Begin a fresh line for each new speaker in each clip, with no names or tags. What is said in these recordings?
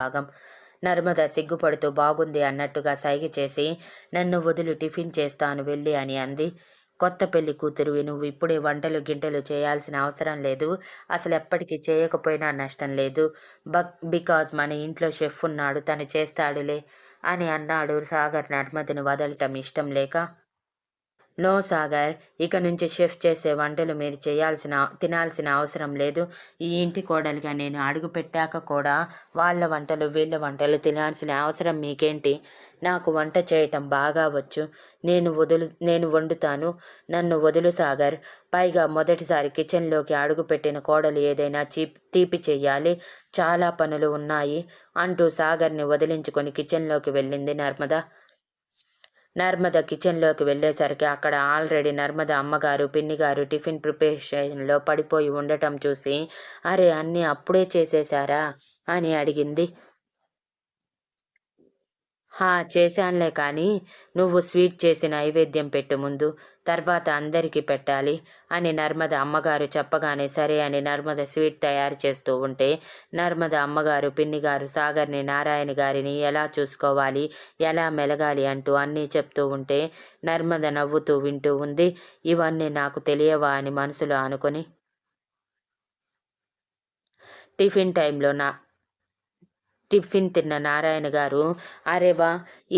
భాగం. నర్మద సిగ్గుపడుతూ బాగుంది అన్నట్టుగా సైగ చేసి, నన్ను వదులు, టిఫిన్ చేస్తాను వెళ్ళి అని అంది. కొత్త పెళ్లి కూతురివి, నువ్వు ఇప్పుడే వంటలు గింటలు చేయాల్సిన అవసరం లేదు. అసలెప్పటికీ చేయకపోయినా నష్టం లేదు. బికాజ్ మన ఇంట్లో షెఫ్ ఉన్నాడు, తను చేస్తాడులే అని అన్నాడు సాగర్ నర్మదని వదలటం ఇష్టం లేక. నో సాగర్, ఇక నుంచి షెఫ్ చేసే వంటలు మీరు తినాల్సిన అవసరం లేదు. ఈ ఇంటి కోడలిగా నేను అడుగు పెట్టాక కూడా వాళ్ళ వంటలు వీళ్ళ వంటలు తినాల్సిన అవసరం మీకేంటి? నాకు వంట చేయటం బాగా వచ్చు. నేను వండుతాను. నన్ను వదులు సాగర్. పైగా మొదటిసారి కిచెన్లోకి అడుగు పెట్టిన కోడలు ఏదైనా తీపి చెయ్యాలి. చాలా పనులు ఉన్నాయి అంటూ సాగర్ని వదిలించుకొని కిచెన్లోకి వెళ్ళింది నర్మద. నర్మద కిచెన్లోకి వెళ్ళేసరికి అక్కడ ఆల్రెడీ నర్మద అమ్మగారు, పిన్నిగారు టిఫిన్ ప్రిపరేషన్లో పడిపోయి ఉండటం చూసి, అరే, అన్నీ అప్పుడే చేసేశారా అని అడిగింది. చేశానులే, కానీ నువ్వు స్వీట్ చేసి నైవేద్యం పెట్టు ముందు, తర్వాత అందరికీ పెట్టాలి అని నర్మద అమ్మగారు చెప్పగానే సరే అని నర్మద స్వీట్ తయారు చేస్తూ ఉంటే, నర్మద అమ్మగారు, పిన్నిగారు సాగర్ని, నారాయణ గారిని ఎలా చూసుకోవాలి, ఎలా మెలగాలి అంటూ అన్నీ చెప్తూ ఉంటే నర్మద నవ్వుతూ వింటూ ఉంది. ఇవన్నీ నాకు తెలియవా అని మనసులో అనుకొని, టిఫిన్ తిన్న నారాయణ గారు, అరే వా,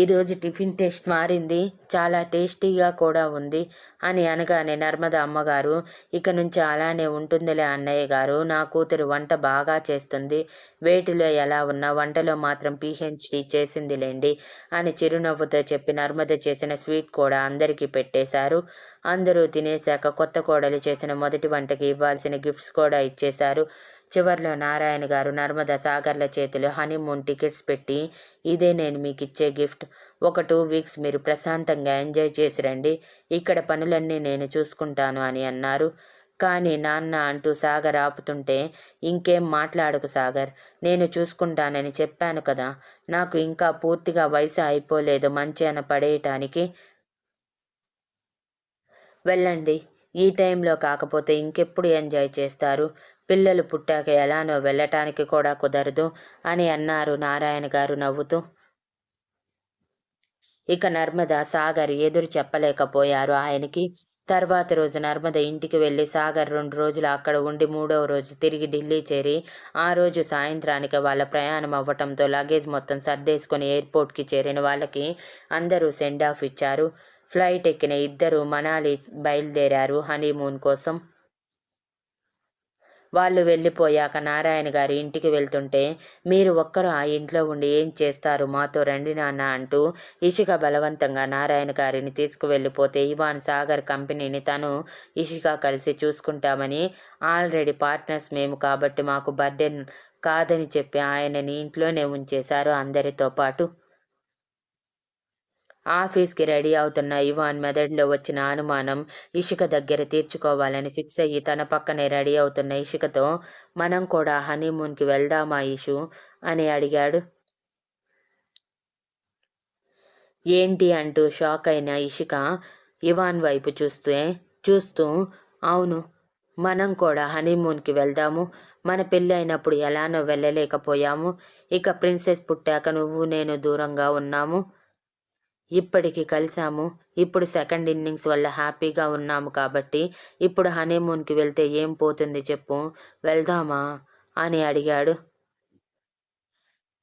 ఈరోజు టిఫిన్ టేస్ట్ మారింది, చాలా టేస్టీగా కూడా ఉంది అని అనగానే నర్మద అమ్మగారు, ఇక నుంచి అలానే ఉంటుందిలే అన్నయ్య గారు, నా కూతురు వంట బాగా చేస్తుంది, వేటిలో ఎలా ఉన్నా వంటలో మాత్రం PhD చేసిందిలేండి అని చిరునవ్వుతో చెప్పి నర్మద చేసిన స్వీట్ కూడా అందరికీ పెట్టేశారు. అందరూ తినేశాక కొత్త కోడలు చేసిన మొదటి వంటకి ఇవ్వాల్సిన గిఫ్ట్స్ కూడా ఇచ్చేశారు. చివర్లో నారాయణ గారు నర్మద, సాగర్ల చేతిలో హనీమూన్ టికెట్స్ పెట్టి, ఇదే నేను మీకిచ్చే గిఫ్ట్. ఒక 2 వీక్స్ మీరు ప్రశాంతంగా ఎంజాయ్ చేసి రండి. ఇక్కడ పనులన్నీ నేను చూసుకుంటాను అని అన్నారు. కానీ నాన్న అంటూ సాగర్ ఆపుతుంటే, ఇంకేం మాట్లాడకు సాగర్, నేను చూసుకుంటానని చెప్పాను కదా, నాకు ఇంకా పూర్తిగా వయసు అయిపోలేదు మంచాన పడేయటానికి. వెళ్ళండి. ఈ టైంలో కాకపోతే ఇంకెప్పుడు ఎంజాయ్ చేస్తారు? పిల్లలు పుట్టాక ఎలానో వెళ్ళటానికి కూడా కుదరదు అని అన్నారు నారాయణ గారు నవ్వుతూ. ఇక నర్మద, సాగర్ ఎదురు చెప్పలేకపోయారు ఆయనకి. తర్వాత రోజు నర్మద ఇంటికి వెళ్ళి సాగర్ 2 రోజులు అక్కడ ఉండి 3వ రోజు తిరిగి ఢిల్లీ చేరి, ఆ రోజు సాయంత్రానికి వాళ్ళ ప్రయాణం అవ్వటంతో లగేజ్ మొత్తం సర్దేసుకొని ఎయిర్పోర్ట్కి చేరిన వాళ్ళకి అందరూ సెండ్ ఆఫ్ ఇచ్చారు. ఫ్లైట్ ఎక్కిన ఇద్దరూ మనాలి బయలుదేరారు హనీమూన్ కోసం. వాళ్ళు వెళ్ళిపోయాక నారాయణ గారు ఇంటికి వెళ్తుంటే, మీరు ఒక్కరు ఆ ఇంట్లో ఉండి ఏం చేస్తారు, మాతో రండి నాన్న అంటూ ఇషిక బలవంతంగా నారాయణ గారిని తీసుకువెళ్ళిపోతే, ఇవాన్ సాగర్ కంపెనీని తను ఇషిక కలిసి చూసుకుంటామని, ఆల్రెడీ పార్ట్నర్స్ మేము కాబట్టి మాకు బర్డెన్ కాదని చెప్పి ఆయనని ఇంట్లోనే ఉంచేశారు అందరితో పాటు. ఆఫీస్కి రెడీ అవుతున్న ఇవాన్ మెదడులో వచ్చిన అనుమానం ఇషిక దగ్గర తీర్చుకోవాలని ఫిక్స్ అయ్యి తన పక్కనే రెడీ అవుతున్న ఇషికతో, మనం కూడా హనీమూన్కి వెళ్దామా ఇషు అని అడిగాడు. ఏంటి అంటూ షాక్ అయిన ఇషిక ఇవాన్ వైపు చూస్తూ, అవును, మనం కూడా హనీమూన్కి వెళ్దాము. మన పెళ్ళి అయినప్పుడు ఎలానో వెళ్ళలేకపోయాము. ఇక ప్రిన్సెస్ పుట్టాక నువ్వు నేను దూరంగా ఉన్నాము. ఇప్పటికి కలిసాము. ఇప్పుడు సెకండ్ ఇన్నింగ్స్ వల్ల హ్యాపీగా ఉన్నాము కాబట్టి ఇప్పుడు హనీమూన్కి వెళ్తే ఏం పోతుంది చెప్పు, వెళ్దామా అని అడిగాడు.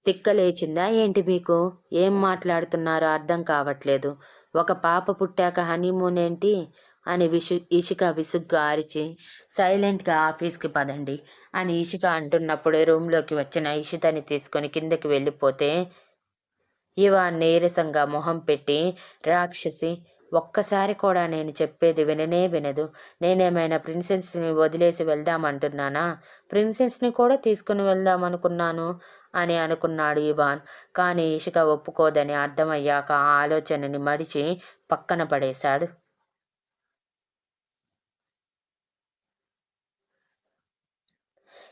తిక్కలేచిందా ఏంటి మీకు? ఏం మాట్లాడుతున్నారో అర్థం కావట్లేదు. ఒక పాప పుట్టాక హనీమూన్ ఏంటి అని ఇషిక విసుగ్గా అరిచి, సైలెంట్గా ఆఫీస్కి పదండి అని ఇషిక అంటున్నప్పుడే రూంలోకి వచ్చిన ఇషితని తీసుకొని కిందకి వెళ్ళిపోతే, ఇవాన్ నీరసంగా మొహం పెట్టి, రాక్షసి, ఒక్కసారి కూడా నేను చెప్పేది విననే వినదు. నేనేమైనా ప్రిన్సెస్ని వదిలేసి వెళ్దామంటున్నానా? ప్రిన్సెస్ని కూడా తీసుకుని వెళ్దామనుకున్నాను అని అనుకున్నాడు ఇవాన్. కానీ ఇషిక ఒప్పుకోదని అర్థమయ్యాక ఆ ఆలోచనని మడిచి పక్కన పడేశాడు.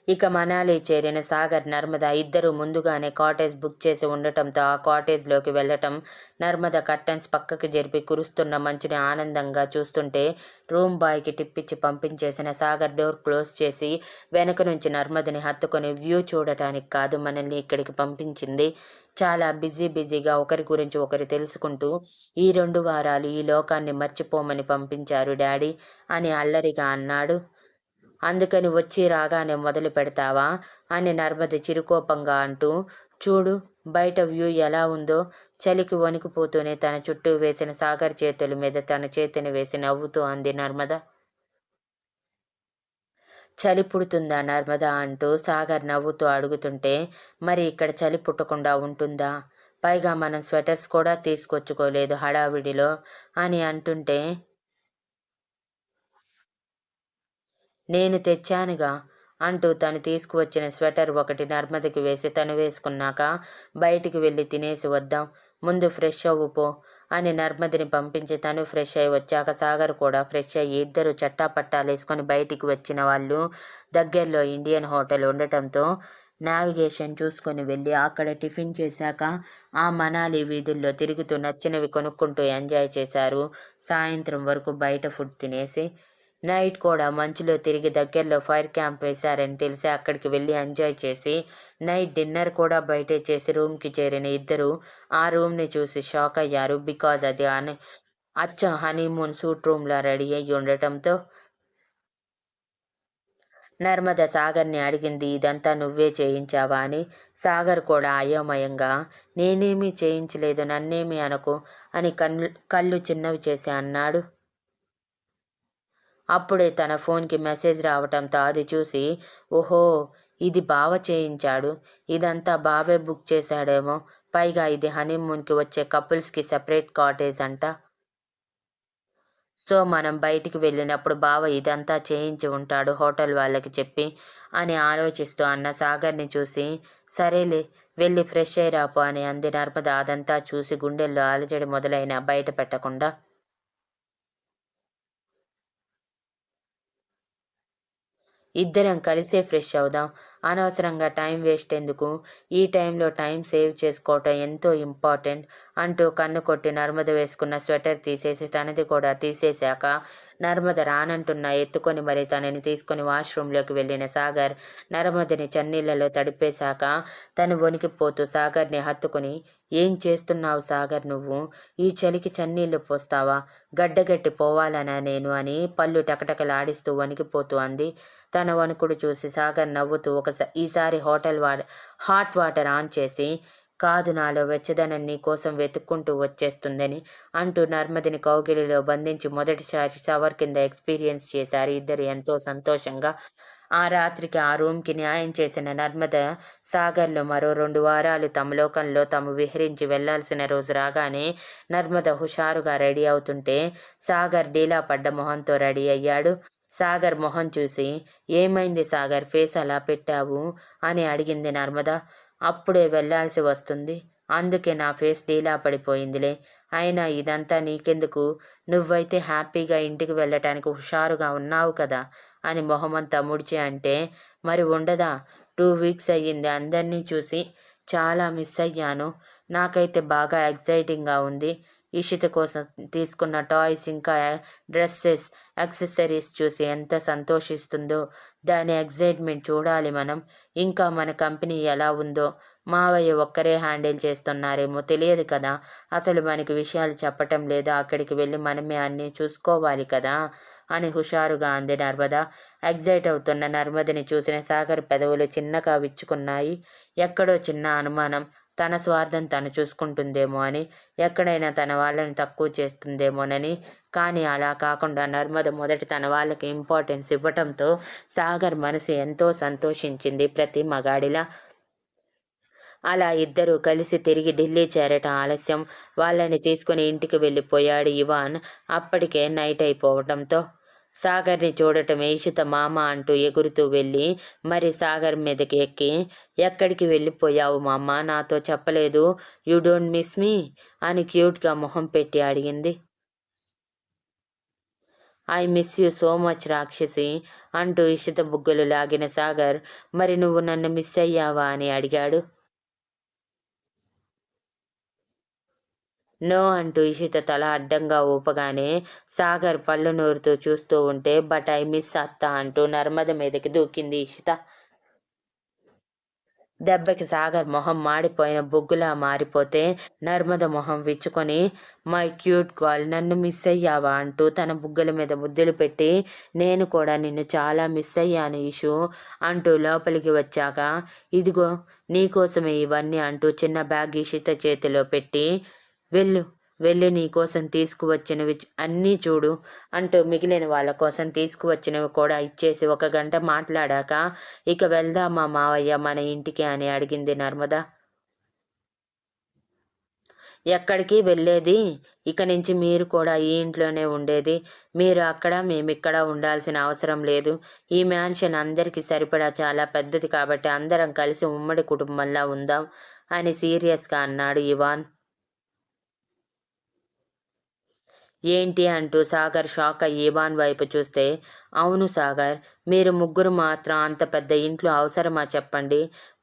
ఇక మనాలి చేరిన సాగర్, నర్మద ఇద్దరూ ముందుగానే కాటేజ్ బుక్ చేసి ఉండటంతో ఆ కాటేజ్లోకి వెళ్లటం, నర్మద కర్టన్స్ పక్కకి జరిపి కురుస్తున్న మంచుని ఆనందంగా చూస్తుంటే రూమ్ బాయ్కి టిప్పిచ్చి పంపించేసిన సాగర్ డోర్ క్లోజ్ చేసి వెనక నుంచి నర్మదని హత్తుకొని వ్యూ చూడటానికి కాదు మనల్ని ఇక్కడికి పంపించింది. చాలా బిజీగా ఒకరి గురించి ఒకరు తెలుసుకుంటూ ఈ 2 వారాలు ఈ లోకాన్ని మర్చిపోమని పంపించారు డాడీ అని అల్లరిగా అన్నాడు. అందుకని వచ్చి రాగానే మొదలు పెడతావా అని నర్మద చిరుకోపంగా అంటూ, చూడు బయట వ్యూ ఎలా ఉందో. చలికి వణికిపోతూనే తన చుట్టూ వేసిన సాగర్ చేతుల మీద తన చేతిని వేసి నవ్వుతూ అంది నర్మద. చలి పుడుతుందా నర్మద అంటూ సాగర్ నవ్వుతూ అడుగుతుంటే, మరి ఇక్కడ చలి పుట్టకుండా ఉంటుందా? పైగా మనం స్వెటర్స్ కూడా తీసుకొచ్చుకోలేదు హడావిడిలో అని అంటుంటే, నేను తెచ్చానుగా అంటూ తను తీసుకువచ్చిన స్వెటర్ ఒకటి నర్మదకి వేసి తను వేసుకున్నాక బయటికి వెళ్ళి తినేసి వద్దాం, ముందు ఫ్రెష్ అవ్వు పో అని నర్మదని పంపించి తను ఫ్రెష్ అయి వచ్చాక సాగర్ కూడా ఫ్రెష్ అయ్యి ఇద్దరు చట్టాపట్టాలేసుకొని బయటికి వచ్చిన వాళ్ళు దగ్గరలో ఇండియన్ హోటల్ ఉండటంతో నావిగేషన్ చూసుకొని వెళ్ళి అక్కడ టిఫిన్ చేశాక ఆ మనాలి వీధుల్లో తిరుగుతూ నచ్చినవి కొనుక్కుంటూ ఎంజాయ్ చేశారు. సాయంత్రం వరకు బయట ఫుడ్ తినేసి నైట్ కూడా మంచులో తిరిగి దగ్గరలో ఫైర్ క్యాంప్ వేశారని తెలిసి అక్కడికి వెళ్ళి ఎంజాయ్ చేసి నైట్ డిన్నర్ కూడా బయటే చేసి రూమ్కి చేరిన ఇద్దరు ఆ రూమ్ని చూసి షాక్ అయ్యారు. బికాజ్ అది అచ్చం హనీమూన్ సూట్ రూమ్లా రెడీ అయ్యి ఉండటంతో. నర్మద సాగర్ని అడిగింది, ఇదంతా నువ్వే చేయించావా అని. సాగర్ కూడా అయోమయంగా, నేనేమీ చేయించలేదు, నన్నేమీ అనకు అని కళ్ళు చిన్నవి చేసి అన్నాడు. అప్పుడే తన ఫోన్కి మెసేజ్ రావటంతో అది చూసి, ఓహో ఇది బావ చేయించాడు, ఇదంతా బావే బుక్ చేశాడేమో, పైగా ఇది హనీమూన్కి వచ్చే కపుల్స్కి సెపరేట్ కాటేజ్ అంట. సో మనం బయటికి వెళ్ళినప్పుడు బావ ఇదంతా చేయించి ఉంటాడు హోటల్ వాళ్ళకి చెప్పి అని ఆలోచిస్తూ అన్న సాగర్ని చూసి, సరేలే వెళ్ళి ఫ్రెష్ అయ్యి రాపో అని అంది నర్మద అదంతా చూసి గుండెల్లో అలజడి మొదలైన బయట పెట్టకుండా. ఇద్దరం కలిసే ఫ్రెష్ అవుదాం, అనవసరంగా టైం వేస్ట్ ఎందుకు, ఈ టైంలో టైం సేవ్ చేసుకోవటం ఎంతో ఇంపార్టెంట్ అంటూ కన్ను కొట్టి నర్మద వేసుకున్న స్వెటర్ తీసేసి తనది కూడా తీసేశాక నర్మద రానంటున్నా ఎత్తుకొని మరి తనని తీసుకొని వాష్రూమ్లోకి వెళ్ళిన సాగర్ నర్మదని చన్నీళ్లలో తడిపేశాక తను వణికిపోతూ సాగర్ని హత్తుకుని, ఏం చేస్తున్నావు సాగర్ నువ్వు, ఈ చలికి చన్నీళ్లు పోస్తావా, గడ్డగట్టి పోవాలనా నేను అని పళ్ళు టకటకలాడిస్తూ వణికిపోతూ అంది. తన వణుకుడు చూసి సాగర్ నవ్వుతూ ఈసారి హాట్ వాటర్ ఆన్ చేసి, కాదు నాలో వెచ్చదనం నీ కోసం వెతుక్కుంటూ వచ్చేస్తుందని అంటూ నర్మదిని కౌగిలిలో బంధించి మొదటిసారి షవర్ కింద ఎక్స్పీరియన్స్ చేశారు ఇద్దరు ఎంతో సంతోషంగా. ఆ రాత్రికి ఆ రూమ్కి న్యాయం చేసిన నర్మద సాగర్లో మరో 2 వారాలు తమ లోకంలో తాము విహరించి వెళ్లాల్సిన రోజు రాగానే నర్మద హుషారుగా రెడీ అవుతుంటే సాగర్ డీలా పడ్డ మొహంతో రెడీ అయ్యాడు. సాగర్ మొహం చూసి, ఏమైంది సాగర్ ఫేస్ అలా పెట్టావు అని అడిగింది నర్మద. అప్పుడే వెళ్లాల్సి వస్తుంది, అందుకే నా ఫేస్ డీలా పడిపోయిందిలే, అయినా ఇదంతా నీకెందుకు, నువ్వైతే హ్యాపీగా ఇంటికి వెళ్ళటానికి హుషారుగా ఉన్నావు కదా అని మొహమంతా ముడిచి అంటే, మరి ఉండదా, 2 వీక్స్ అయ్యింది అందరినీ చూసి, చాలా మిస్ అయ్యాను, నాకైతే బాగా ఎగ్జైటింగ్గా ఉంది, ఇషిత కోసం తీసుకున్న టాయ్స్ ఇంకా డ్రెస్సెస్ యాక్సెసరీస్ చూసి ఎంత సంతోషిస్తుందో, దాని ఎగ్జైట్మెంట్ చూడాలి మనం. ఇంకా మన కంపెనీ ఎలా ఉందో, మావయ్య ఒక్కరే హ్యాండిల్ చేస్తున్నారేమో తెలియదు కదా, అసలు మనకి విషయాలు చెప్పటం లేదా, అక్కడికి వెళ్ళి మనమే అన్నీ చూసుకోవాలి కదా అని హుషారుగా అంది నర్మద. ఎగ్జైట్ అవుతున్న నర్మదని చూసిన సాగర్ పెదవులు చిన్నగా విచ్చుకున్నాయి. ఎక్కడో చిన్న అనుమానం, తన స్వార్థం తను చూసుకుంటుందేమో అని, ఎక్కడైనా తన వాళ్ళని తక్కువ చేస్తుందేమోనని. కానీ అలా కాకుండా నర్మద మొదట తన వాళ్ళకి ఇంపార్టెన్స్ ఇవ్వటంతో సాగర్ మనసు ఎంతో సంతోషించింది ప్రతి మగాడిలా. అలా ఇద్దరూ కలిసి తిరిగి ఢిల్లీ చేరటం ఆలస్యం. వాళ్ళని తీసుకుని ఇంటికి వెళ్ళిపోయాడు ఇవాన్. అప్పటికే నైట్ అయిపోవటంతో సాగర్ని చూడటమే ఇషిత మామ అంటూ ఎగురుతూ వెళ్ళి మరి సాగర్ మీదకి ఎక్కి, ఎక్కడికి వెళ్ళిపోయావు మామ, నాతో చెప్పలేదు, యూ డోంట్ మిస్ మీ అని క్యూట్గా మొహం పెట్టి అడిగింది. I miss you so much రాక్షసి అంటూ ఇషిత బుగ్గలు లాగిన సాగర్, మరి నువ్వు నన్ను మిస్ అయ్యావా అని అడిగాడు. నో అంటూ ఇషిత తల అడ్డంగా ఊపగానే సాగర్ పళ్ళు నూరుతూ చూస్తూ ఉంటే, బట్ ఐ మిస్ అత్త అంటూ నర్మద మీదకి దూకింది ఇషిత. దెబ్బకి సాగర్ మొహం మాడిపోయిన బొగ్గులా మారిపోతే నర్మద మొహం విచ్చుకొని, మై క్యూట్ గర్ల్ నన్ను మిస్ అయ్యావా అంటూ తన బుగ్గల మీద ముద్దులు పెట్టి, నేను కూడా నిన్ను చాలా మిస్ అయ్యాను ఇషు అంటూ లోపలికి వచ్చాక, ఇదిగో నీకోసమే ఇవన్నీ అంటూ చిన్న బ్యాగ్ ఇషిత చేతిలో పెట్టి, వెళ్ళు వెళ్ళి నీకోసం తీసుకువచ్చినవి అన్నీ చూడు అంటూ మిగిలిన వాళ్ళ కోసం తీసుకువచ్చినవి కూడా ఇచ్చేసి 1 గంట మాట్లాడాక, ఇక వెళ్దామా మావయ్య మన ఇంటికి అని అడిగింది నర్మద. ఎక్కడికి వెళ్ళేది, ఇక నుంచి మీరు కూడా ఈ ఇంట్లోనే ఉండేది. మీరు అక్కడ మేమిక్కడ ఉండాల్సిన అవసరం లేదు. ఈ మ్యాన్షన్ అందరికీ సరిపడా చాలా పెద్దది కాబట్టి అందరం కలిసి ఉమ్మడి కుటుంబంలా ఉందాం అని సీరియస్గా అన్నాడు ఇవాన్. ఏంటి అంటూ సాగర్ షాక్ అయ్యి ఇవాన్ వైపు చూస్తే, అవును సాగర్, మీరు ముగ్గురు మాత్రం అంత పెద్ద ఇంట్లో అవసరమా చెప్పండి,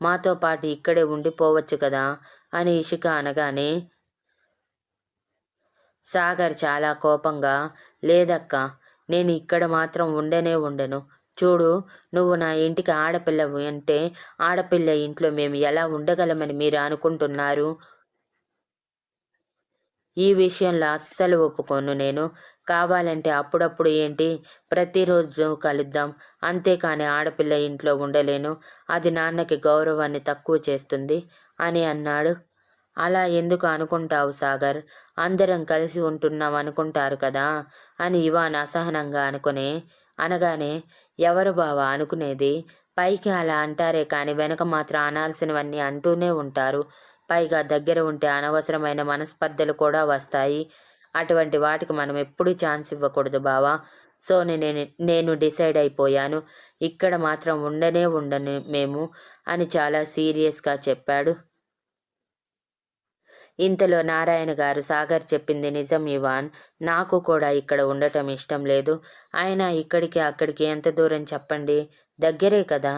మాతో పాటు ఇక్కడే ఉండిపోవచ్చు కదా అని ఇషిక అనగానే సాగర్ చాలా కోపంగా, లేదక్కా, నేను ఇక్కడ మాత్రం ఉండనే ఉండను. చూడు, నువ్వు నా ఇంటికి ఆడపిల్లవు అంటే ఆడపిల్ల ఇంట్లో మేము ఎలా ఉండగలమని మీరు అనుకుంటున్నారు? ఈ విషయంలో అస్సలు ఒప్పుకోను నేను. కావాలంటే అప్పుడప్పుడు ఏంటి, ప్రతిరోజు కలుద్దాం. అంతేకాని ఆడపిల్ల ఇంట్లో ఉండలేను. అది నాన్నకి గౌరవాన్ని తక్కువ చేస్తుంది అని అన్నాడు. అలా ఎందుకు అనుకుంటావు సాగర్? అందరం కలిసి ఉంటున్నాం అనుకుంటారు కదా అని ఇవాన్ అసహనంగా అనగానే, ఎవరు బావా అనుకునేది? పైకి అలా అంటారే కానీ వెనక మాత్రం అనాల్సినవన్నీ అంటూనే ఉంటారు. పైగా దగ్గర ఉంటే అనవసరమైన మనస్పర్ధలు కూడా వస్తాయి. అటువంటి వాటికి మనం ఎప్పుడూ ఛాన్స్ ఇవ్వకూడదు బావా. సో నేను డిసైడ్ అయిపోయాను. ఇక్కడ మాత్రం ఉండను మేము అని చాలా సీరియస్గా చెప్పాడు. ఇంతలో నారాయణ గారు, సాగర్ చెప్పింది నిజం ఇవాన్. నాకు కూడా ఇక్కడ ఉండటం ఇష్టం లేదు. అయినా ఇక్కడికి అక్కడికి ఎంత దూరం చెప్పండి, దగ్గరే కదా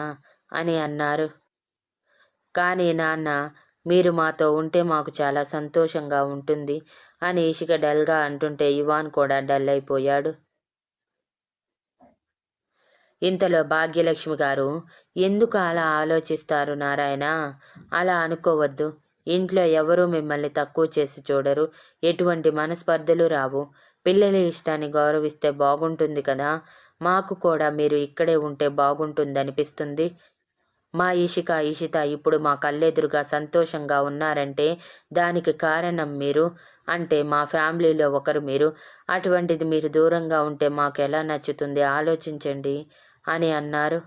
అని అన్నారు. కానీ నాన్న, మీరు మాతో ఉంటే మాకు చాలా సంతోషంగా ఉంటుంది అని ఇషిక డల్గా అంటుంటే ఇవాన్ కూడా డల్ అయిపోయాడు. ఇంతలో భాగ్యలక్ష్మి గారు, ఎందుకు అలా ఆలోచిస్తారు నారాయణ? అలా అనుకోవద్దు. ఇంట్లో ఎవరూ మిమ్మల్ని తక్కువ చేసి చూడరు. ఎటువంటి మనస్పర్ధలు రావు. పిల్లల ఇష్టాన్ని గౌరవిస్తే బాగుంటుంది కదా. మాకు కూడా మీరు ఇక్కడే ఉంటే బాగుంటుందనిపిస్తుంది. మా ఇషిత ఇప్పుడు మా కళ్ళెదురుగా సంతోషంగా ఉన్నారంటే దానికి కారణం మీరు. అంటే మా ఫ్యామిలీలో ఒకరు మీరు. అటువంటిది మీరు దూరంగా ఉంటే మాకెలా నచ్చుతుంది ఆలోచించండి అని అన్నారు.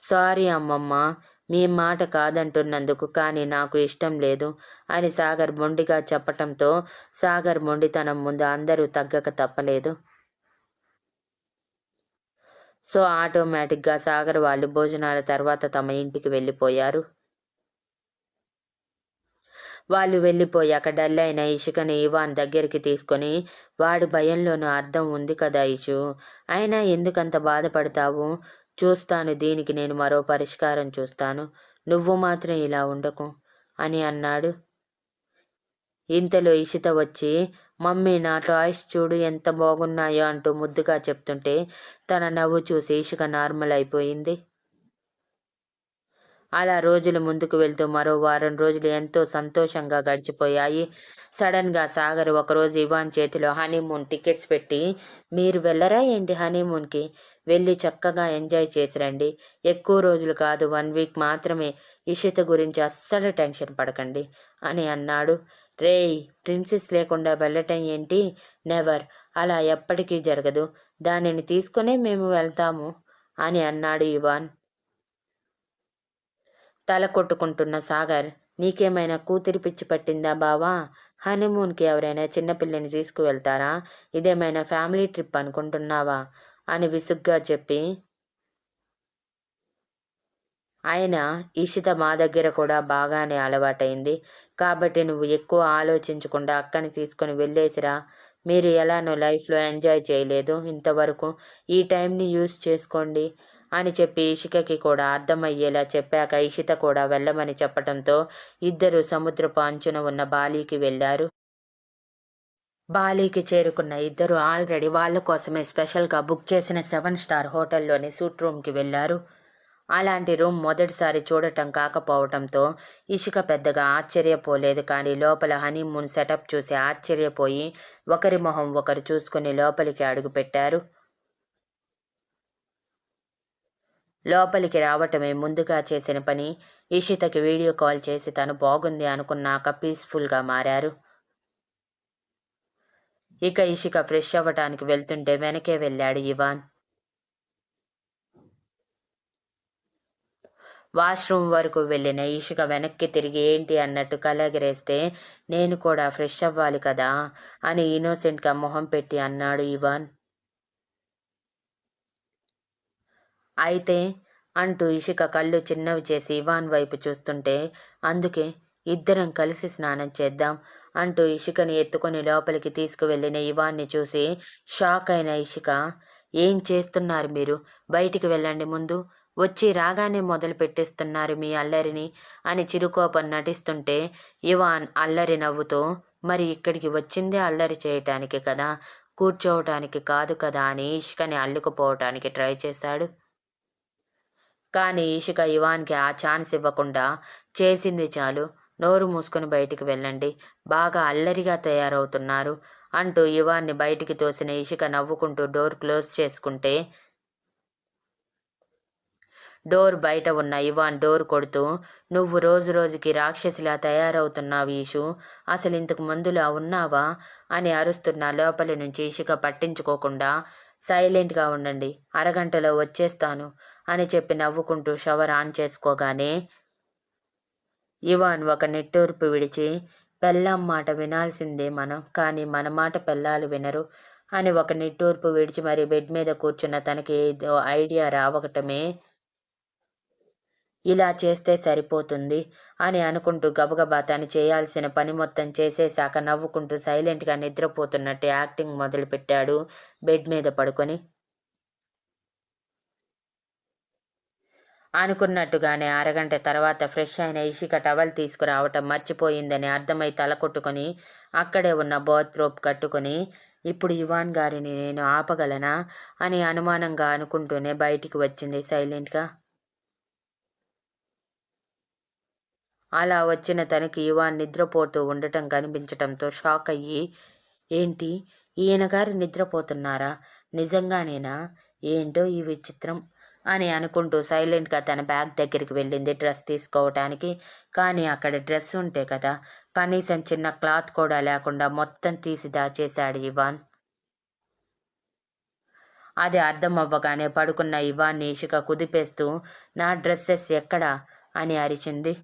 సారీ అమ్మమ్మ, మీ మాట కాదంటున్నందుకు, కానీ నాకు ఇష్టం లేదు అని సాగర్ మొండిగా చెప్పటంతో సాగర్ మొండితనం ముందు అందరూ తగ్గక తప్పలేదు. సో ఆటోమేటిక్గా సాగర్ వాళ్ళు భోజనాల తర్వాత తమ ఇంటికి వెళ్ళిపోయారు. వాళ్ళు వెళ్ళిపోయాక డల్ అయిన ఇషికని ఇవాన్ దగ్గరికి తీసుకొని, వాడి భయంలోనూ అర్థం ఉంది కదా ఇషు, అయినా ఎందుకంత బాధపడతావు? చూస్తాను, దీనికి నేను మరో పరిష్కారం చూస్తాను. నువ్వు మాత్రం ఇలా ఉండకు అని అన్నాడు. ఇంతలో ఇషిత వచ్చి, మమ్మీ నా టాయ్స్ చూడు ఎంత బాగున్నాయో అంటూ ముద్దుగా చెప్తుంటే తన నవ్వు చూసి ఇషిక నార్మల్ అయిపోయింది. అలా రోజులు ముందుకు వెళ్తూ మరో వారం రోజులు ఎంతో సంతోషంగా గడిచిపోయాయి. సడన్గా సాగర్ ఒకరోజు ఇవాన్ చేతిలో హనీమూన్ టికెట్స్ పెట్టి, మీరు వెళ్ళరా ఏంటి హనీమూన్కి? వెళ్ళి చక్కగా ఎంజాయ్ చేసి రండి. ఎక్కువ రోజులు కాదు, 1 వీక్ మాత్రమే. ఇషిత గురించి అస్సలు టెన్షన్ పడకండి అని అన్నాడు. రేయ్, ప్రిన్సెస్ లేకుండా వెళ్ళటం ఏంటి? నెవర్. అలా ఎప్పటికీ జరగదు. దానిని తీసుకునే మేము వెళ్తాము అని అన్నాడు ఇవాన్. తల కొట్టుకుంటున్న సాగర్, నీకేమైనా కూతురి పిచ్చి పట్టిందా బావా? హనీమూన్కి ఎవరైనా చిన్నపిల్లని తీసుకువెళ్తారా? ఇదేమైనా ఫ్యామిలీ ట్రిప్ అనుకుంటున్నావా అని విసుగ్గా చెప్పి, అయినా ఇషిత మా దగ్గర కూడా బాగానే అలవాటైంది. కాబట్టి నువ్వు ఎక్కువ ఆలోచించకుండా అక్కని తీసుకొని వెళ్ళేసిరా. మీరు ఎలానో లైఫ్లో ఎంజాయ్ చేయలేదు ఇంతవరకు. ఈ టైంని యూజ్ చేసుకోండి అని చెప్పి ఇషికకి కూడా అర్థమయ్యేలా చెప్పాక ఇషిత కూడా వెళ్ళమని చెప్పటంతో ఇద్దరు సముద్రపు అంచున ఉన్న బాలీకి వెళ్ళారు. బాలీకి చేరుకున్న ఇద్దరు ఆల్రెడీ వాళ్ళ కోసమే స్పెషల్గా బుక్ చేసిన 7 స్టార్ హోటల్లోని సూట్ రూమ్కి వెళ్ళారు. అలాంటి రూమ్ మొదటిసారి చూడటం కాకపోవటంతో ఇషిక పెద్దగా ఆశ్చర్యపోలేదు. కానీ లోపల హనీమూన్ సెటప్ చూసి ఆశ్చర్యపోయి ఒకరి మొహం ఒకరు చూసుకుని లోపలికి అడుగుపెట్టారు. లోపలికి రావటమే ముందుగా చేసిన పని. ఇషితకి వీడియో కాల్ చేసి తను బాగుంది అనుకున్నాక పీస్ఫుల్గా మారారు. ఇక ఇషిక ఫ్రెష్ అవ్వటానికి వెళ్తుంటే వెనకే వెళ్ళాడు ఇవాన్. వాష్రూమ్ వరకు వెళ్ళిన ఇషిక వెనక్కి తిరిగి ఏంటి అన్నట్టు కలెగరేస్తే, నేను కూడా ఫ్రెష్ అవ్వాలి కదా అని ఇన్నోసెంట్గా మొహం పెట్టి అన్నాడు ఇవాన్. అయితే అంటూ ఇషిక కళ్ళు చిన్నవి చేసి ఇవాన్ వైపు చూస్తుంటే, అందుకే ఇద్దరం కలిసి స్నానం చేద్దాం అంటూ ఇషికని ఎత్తుకొని లోపలికి తీసుకువెళ్ళిన ఇవాన్ని చూసి షాక్ అయిన ఇషిక, ఏం చేస్తున్నారు మీరు? బయటికి వెళ్ళండి ముందు. వచ్చి రాగానే మొదలు పెట్టేస్తున్నారు మీ అల్లరిని అని చిరుకోపం నటిస్తుంటే ఇవాన్ అల్లరి నవ్వుతో, మరి ఇక్కడికి వచ్చిందే అల్లరి చేయటానికి కదా, కూర్చోవటానికి కాదు కదా అని ఇషికని అల్లుకుపోవటానికి ట్రై చేశాడు. కానీ ఇషిక ఇవాన్కి ఆ ఛాన్స్ ఇవ్వకుండా, చేసింది చాలు, నోరు మూసుకొని బయటికి వెళ్ళండి, బాగా అల్లరిగా తయారవుతున్నారు అంటూ ఇవాన్ని బయటికి తోసిన ఇషిక నవ్వుకుంటూ డోర్ క్లోజ్ చేసుకుంటే, డోర్ బయట ఉన్న ఇవాన్ డోర్ కొడుతూ, నువ్వు రోజు రోజుకి రాక్షసిలా తయారవుతున్నావు ఈషు, అసలు ఇంతకు ముందులా ఉన్నావా అని అరుస్తున్న లోపలి నుంచి ఇషిక పట్టించుకోకుండా, సైలెంట్గా ఉండండి, అరగంటలో వచ్చేస్తాను అని చెప్పి నవ్వుకుంటూ షవర్ ఆన్ చేసుకోగానే ఇవాన్ ఒక నిట్టూర్పు విడిచి, పెళ్ళాం మాట వినాల్సిందే మనం, కానీ మన మాట పెళ్ళాలు వినరు అని ఒక నిట్టూర్పు విడిచి మరి బెడ్ మీద కూర్చున్న తనకి ఏదో ఐడియా రావటమే, ఇలా చేస్తే సరిపోతుంది అని అనుకుంటూ గబగబా తను చేయాల్సిన పని మొత్తం చేసేశాక నవ్వుకుంటూ సైలెంట్గా నిద్రపోతున్నట్టు యాక్టింగ్ మొదలుపెట్టాడు బెడ్ మీద పడుకొని. అనుకున్నట్టుగానే అరగంట తర్వాత ఫ్రెష్ అయిన ఇషిక టవల్ తీసుకురావటం మర్చిపోయిందని అర్థమై తల కొట్టుకొని అక్కడే ఉన్న బాత్రోబ్ కట్టుకొని, ఇప్పుడు ఇవాన్ గారిని నేను ఆపగలనా అని అనుమానంగా అనుకుంటూనే బయటికి వచ్చింది సైలెంట్గా. అలా వచ్చిన తనకి ఇవాన్ నిద్రపోతూ ఉండటం కనిపించటంతో షాక్ అయ్యి, ఏంటి ఈయనగారు నిద్రపోతున్నారా, నిజంగానేనా, ఏంటో ఈ విచిత్రం అని అనుకుంటూ సైలెంట్గా తన బ్యాగ్ దగ్గరికి వెళ్ళింది డ్రెస్ తీసుకోవటానికి. కానీ అక్కడ డ్రెస్ ఉంటే కదా, కనీసం చిన్న క్లాత్ కూడా లేకుండా మొత్తం తీసి దాచేశాడు ఇవాన్. అది అర్థం అవ్వగానే పడుకున్న ఇవాన్ని ఇషిక కుదిపేస్తూ, నా డ్రెస్సెస్ ఎక్కడా అని అరిచింది.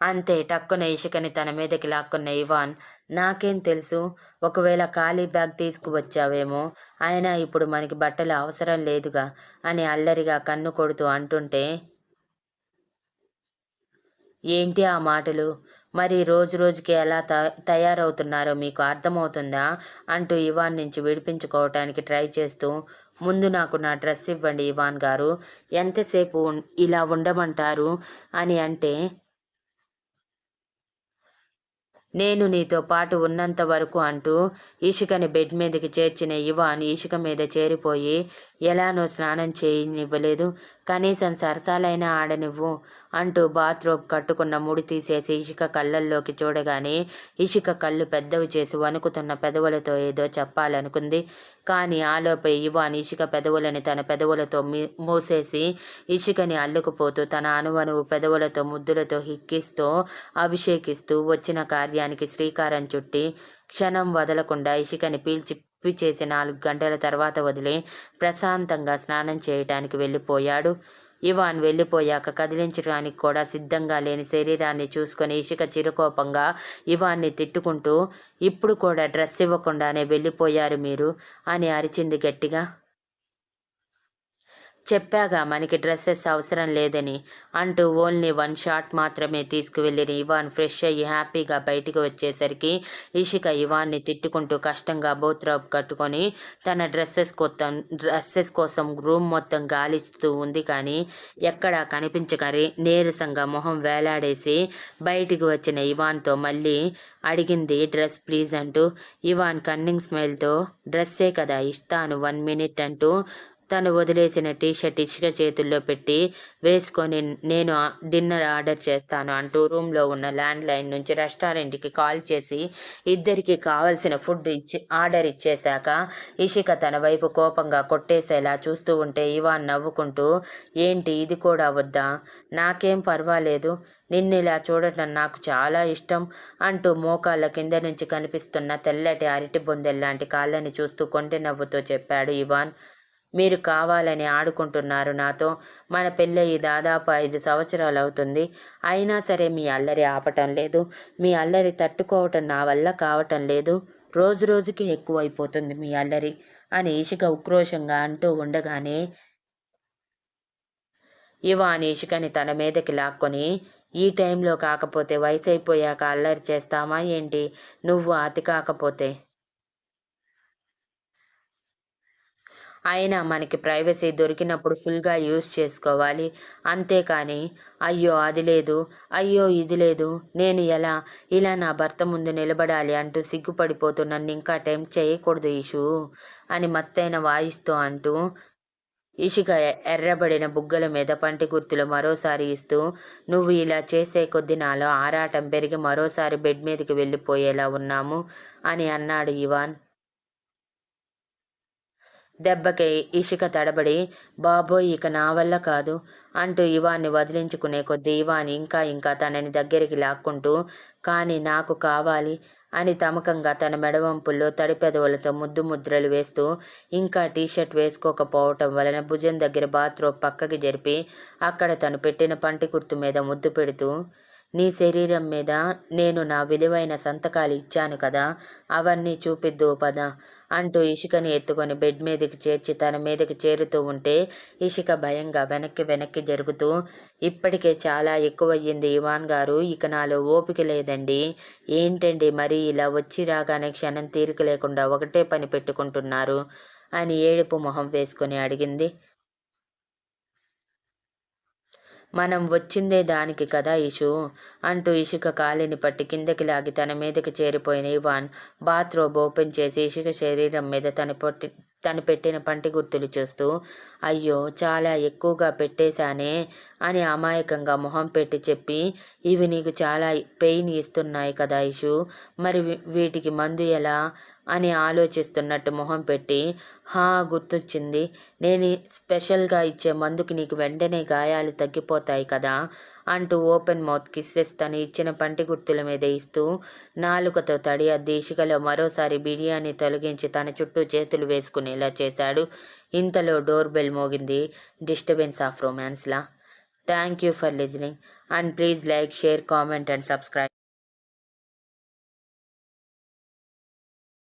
అంతే టక్కున ఇషికని తన మీదకి లాక్కున్న ఇవాన్, నాకేం తెలుసు, ఒకవేళ ఖాళీ బ్యాగ్ తీసుకువచ్చావేమో, అయినా ఇప్పుడు మనకి బట్టలు అవసరం లేదుగా అని అల్లరిగా కన్ను కొడుతూ అంటుంటే, ఏంటి ఆ మాటలు, మరి రోజు రోజుకి ఎలా తయారవుతున్నారో మీకు అర్థమవుతుందా అంటూ ఇవాన్ నుంచి విడిపించుకోవటానికి ట్రై చేస్తూ, ముందు నాకు నా డ్రెస్ ఇవ్వండి ఇవాన్ గారు, ఎంతసేపు ఇలా ఉండమంటారు అని అంటే, నేను నీతో పాటు ఉన్నంత వరకు అంటూ ఇషికని బెడ్ మీదకి చేర్చిన ఇవాన్ ఇషిక మీద చేరిపోయి, ఎలానో స్నానం చేయనివ్వలేదు, కనీసం సరసాలైనా ఆడనివ్వు అంటూ బాత్రోబ్ కట్టుకున్న ముడి తీసేసి ఇషిక కళ్ళల్లోకి చూడగానే ఇషిక కళ్ళు పెద్దవి చేసి వణుకుతున్న పెదవులతో ఏదో చెప్పాలనుకుంది. కానీ ఆలోపే ఇవాన్ ఇషిక పెదవులని తన పెదవులతో మూసేసి ఇషికని అల్లుకుపోతూ తన అణువణువు పెదవులతో ముద్దులతో హిక్కిస్తూ అభిషేకిస్తూ వచ్చిన కార్యానికి శ్రీకారం చుట్టి క్షణం వదలకుండా ఇషికని పిప్పి చేసి 4 గంటల తర్వాత వదిలి ప్రశాంతంగా స్నానం చేయటానికి వెళ్ళిపోయాడు. ఇవాన్ వెళ్ళిపోయాక కదిలించడానికి కూడా సిద్ధంగా లేని శరీరాన్ని చూసుకొని ఇషిక చిరుకోపంగా ఇవాన్ని తిట్టుకుంటూ, ఇప్పుడు కూడా డ్రెస్ ఇవ్వకుండానే వెళ్ళిపోయారు మీరు అని అరిచింది గట్టిగా. చెప్పాగా మనకి డ్రెస్సెస్ అవసరం లేదని అంటూ ఓన్లీ 1 షాట్ మాత్రమే తీసుకువెళ్ళిన ఇవాన్ ఫ్రెష్ అయ్యి హ్యాపీగా బయటికి వచ్చేసరికి ఇషిక ఇవాన్ని తిట్టుకుంటూ కష్టంగా బోత్రాప్ కట్టుకొని తన డ్రెస్సెస్ కోసం రూమ్ మొత్తం గాలిస్తూ ఉంది. కానీ ఎక్కడా కనిపించకరి నీరసంగా మొహం వేలాడేసి బయటికి వచ్చిన ఇవాన్తో మళ్ళీ అడిగింది డ్రెస్ ప్లీజ్ అంటూ. ఇవాన్ కన్నింగ్ స్మైల్తో డ్రెస్సే కదా ఇస్తాను 1 మినిట్ అంటూ తను వదిలేసిన టీషర్ట్ ఇషిక చేతుల్లో పెట్టి వేసుకొని నేను డిన్నర్ ఆర్డర్ చేస్తాను అంటూ రూమ్లో ఉన్న ల్యాండ్ లైన్ నుంచి రెస్టారెంట్కి కాల్ చేసి ఇద్దరికి కావలసిన ఫుడ్ ఆర్డర్ ఇచ్చేశాక ఇషిక తన వైపు కోపంగా కొట్టేసేలా చూస్తూ ఉంటే ఇవాన్ నవ్వుకుంటూ ఏంటి ఇది కూడా వద్దా, నాకేం పర్వాలేదు, నిన్నిలా చూడటం నాకు చాలా ఇష్టం అంటూ మోకాళ్ళ కింద నుంచి కనిపిస్తున్న తెల్లటి అరటి బొందెల్లాంటి కాళ్ళని చూస్తూ కొంటె నవ్వుతో చెప్పాడు ఇవాన్. మీరు కావాలని ఆడుకుంటున్నారు నాతో. మన పెళ్ళయి దాదాపు 5 సంవత్సరాలు అవుతుంది. అయినా సరే మీ అల్లరి ఆపటం లేదు. మీ అల్లరి తట్టుకోవటం నా వల్ల కావటం లేదు. రోజు రోజుకి ఎక్కువైపోతుంది మీ అల్లరి అని ఇషిక ఉక్రోషంగా అంటూ ఉండగానే ఇవాన్ ఇషికని తన మీదకి లాక్కొని ఈ టైంలో కాకపోతే వయసు అయిపోయాక అల్లరి చేస్తామా ఏంటి, నువ్వు అతి కాకపోతే అయినా మనకి ప్రైవసీ దొరికినప్పుడు ఫుల్గా యూజ్ చేసుకోవాలి. అంతేకాని అయ్యో అది లేదు, అయ్యో ఇది లేదు, నేను ఇలా నా భర్త ముందు నిలబడాలి అంటూ సిగ్గుపడిపోతూ నన్ను ఇంకా టెంప్ట్ చేయకూడదు ఇషు అని మత్తైన వాయిస్తో అంటూ ఇషిక ఎర్రబడిన బుగ్గల మీద పంటి గుర్తులు మరోసారి ఇస్తూ నువ్వు ఇలా చేసే కొద్దీ నాలో ఆరాటం పెరిగి మరోసారి బెడ్ మీదకి వెళ్ళిపోయేలా ఉన్నాము అని అన్నాడు ఇవాన్. దెబ్బకి ఇషిక తడబడి బాబోయ్ ఇక నా వల్ల కాదు అంటూ ఇవాన్ని వదిలించుకునే కొద్దీ ఇవాన్ ఇంకా తనని దగ్గరికి లాక్కుంటూ కానీ నాకు కావాలి అని తమకంగా తన మెడవంపుల్లో తడి పెదవులతో ముద్దులు వేస్తూ ఇంకా టీషర్ట్ వేసుకోకపోవటం వలన భుజం దగ్గర బాత్రూమ్ పక్కకి జరిపి అక్కడ తను పెట్టిన పంటి గుర్తు మీద ముద్దు పెడుతూ నీ శరీరం మీద నేను నా విలువైన సంతకాలు ఇచ్చాను కదా, అవన్నీ చూపిద్దు పద అంటూ ఇషికని ఎత్తుకొని బెడ్ మీదకి చేర్చి తన మీదకి చేరుతూ ఉంటే ఇషిక భయంగా వెనక్కి జరుగుతూ ఇప్పటికే చాలా ఎక్కువయ్యింది ఇవాన్ గారు, ఇక నాలో ఓపిక లేదండి. ఏంటండి మరి ఇలా వచ్చి రాగానే క్షణం తీరిక లేకుండా ఒకటే పని పెట్టుకుంటున్నారు అని ఏడుపు మొహం వేసుకొని అడిగింది. మనం వచ్చిందే దానికి కదా ఇషు అంటూ ఇషిక కాలిని పట్టి కిందకి లాగి తన మీదకి చేరిపోయిన ఇవాన్ బాత్రోబ్ ఓపెన్ చేసి ఇషిక శరీరం మీద తను పెట్టిన పంటి గుర్తులు చూస్తూ అయ్యో చాలా ఎక్కువగా పెట్టేశానే అని అమాయకంగా మొహం పెట్టి చెప్పి ఇవి నీకు చాలా పెయిన్ ఇస్తున్నాయి కదా ఇషు, మరి వీటికి మందు ఎలా అని ఆలోచిస్తున్నట్టు మొహం పెట్టి గుర్తొచ్చింది, నేను స్పెషల్గా ఇచ్చే మందుకి నీకు వెంటనే గాయాలు తగ్గిపోతాయి కదా అంటూ ఓపెన్ మౌత్ కిస్సెస్ తను ఇచ్చిన పంటి గుర్తుల మీద ఇస్తూ నాలుకతో తడి అద్ది ఇషికలో మరోసారి బిర్యానీ తొలగించి తన చుట్టూ చేతులు వేసుకునేలా చేశాడు. ఇంతలో డోర్ బెల్ మోగింది. డిస్టర్బెన్స్ ఆఫ్ రొమాన్స్లా. Thank you for listening and please like, share, comment and subscribe.